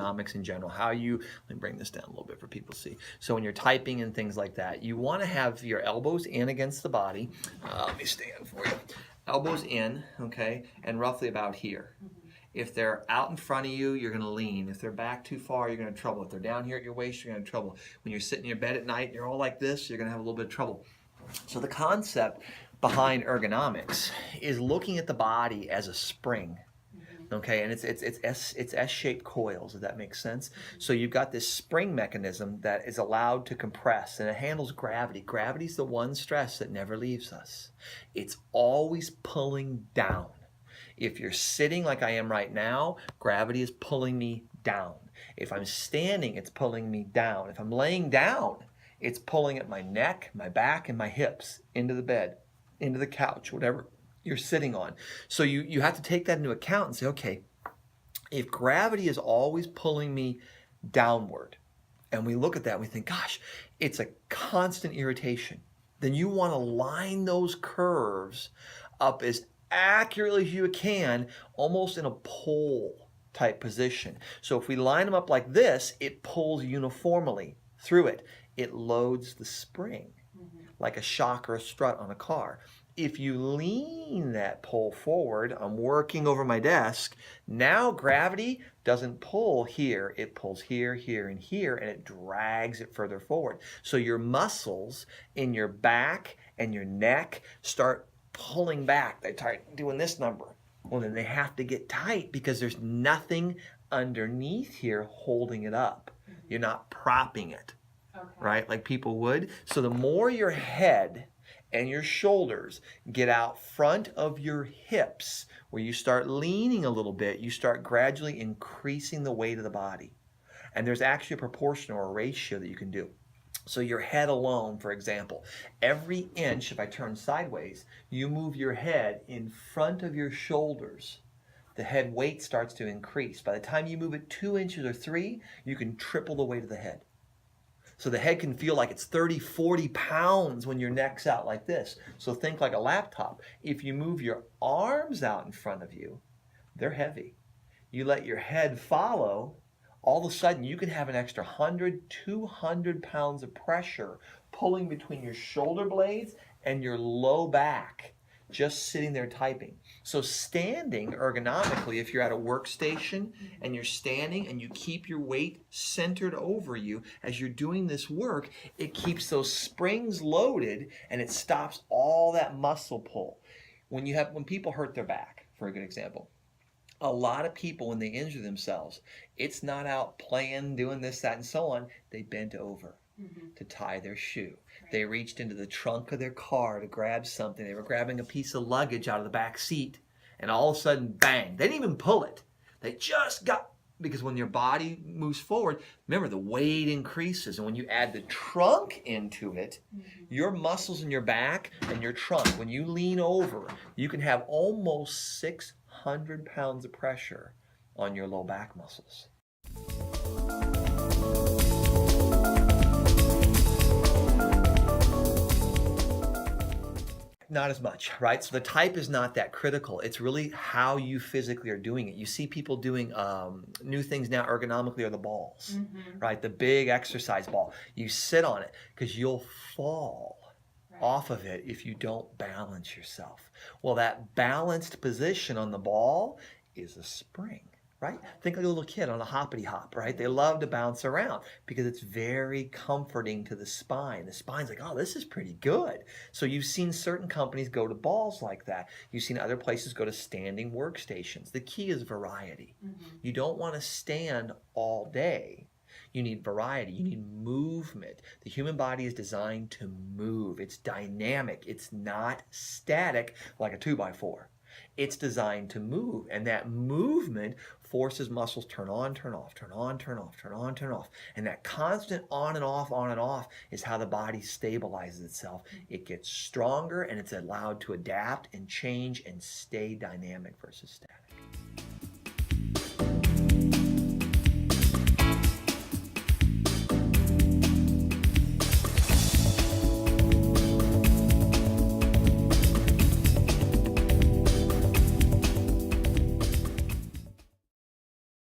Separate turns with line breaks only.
ergonomics in general, how you, let me bring this down a little bit for people to see. So when you're typing and things like that, you want to have your elbows in against the body. Let me stand for you. Elbows in, okay, and roughly about here. If they're out in front of you, you're going to lean. If they're back too far, you're going to have trouble. If they're down here at your waist, you're going to have trouble. When you're sitting in your bed at night and you're all like this, you're going to have a little bit of trouble. So the concept behind ergonomics is looking at the body as a spring. Okay, and it's S-shaped coils, if that makes sense. So you've got this spring mechanism that is allowed to compress, and it handles gravity. Gravity's the one stress that never leaves us. It's always pulling down. If you're sitting like I am right now, gravity is pulling me down. If I'm standing, it's pulling me down. If I'm laying down, it's pulling at my neck, my back, and my hips into the bed, into the couch, whatever you're sitting on. So you have to take that into account and say, okay, if gravity is always pulling me downward, and we look at that and we think, gosh, it's a constant irritation, then you want to line those curves up as accurately as you can, almost in a pole type position. So if we line them up like this, it pulls uniformly through it. It loads the spring like a shock or a strut on a car. If you lean that pole forward, I'm working over my desk, now gravity doesn't pull here, it pulls here, here, and here, and it drags it further forward. So your muscles in your back and your neck start pulling back. They start doing this number. Well, then they have to get tight because there's nothing underneath here holding it up. You're not propping it, right? Like people would. So the more your head and your shoulders get out front of your hips, where you start leaning a little bit, you start gradually increasing the weight of the body. And there's actually a proportion or a ratio that you can do. So your head alone, for example, every inch, if I turn sideways, you move your head in front of your shoulders, the head weight starts to increase. By the time you move it 2 inches or 3, you can triple the weight of the head. So the head can feel like it's 30, 40 pounds when your neck's out like this. So think like a laptop. If you move your arms out in front of you, they're heavy. You let your head follow, all of a sudden you can have an extra 100, 200 pounds of pressure pulling between your shoulder blades and your low back, just sitting there typing. So standing ergonomically, if you're at a workstation and you're standing and you keep your weight centered over you as you're doing this work, it keeps those springs loaded and it stops all that muscle pull. When people hurt their back, for a good example, a lot of people, when they injure themselves, it's not out playing, doing this, that, and so on. They bent over to tie their shoe. Right. They reached into the trunk of their car to grab something. They were grabbing a piece of luggage out of the back seat, and all of a sudden, bang. They didn't even pull it. They just got, because when your body moves forward, remember, the weight increases. And when you add the trunk into it, your muscles in your back and your trunk, when you lean over, you can have almost 600 pounds of pressure on your low back muscles. Not as much, right? So the type is not that critical. It's really how you physically are doing it. You see people doing new things now ergonomically are the balls, right? The big exercise ball. You sit on it because you'll fall off of it if you don't balance yourself. Well, that balanced position on the ball is a spring, right? Think like a little kid on a hoppity hop, right? They love to bounce around because it's very comforting to the spine. The spine's like, oh, this is pretty good. So you've seen certain companies go to balls like that. You've seen other places go to standing workstations. The key is variety. You don't want to stand all day. You need variety. You need movement. The human body is designed to move. It's dynamic. It's not static like a 2x4. It's designed to move, and that movement forces muscles turn on, turn off, turn on, turn off, turn on, turn off. And that constant on and off is how the body stabilizes itself. It gets stronger, and it's allowed to adapt and change and stay dynamic versus static.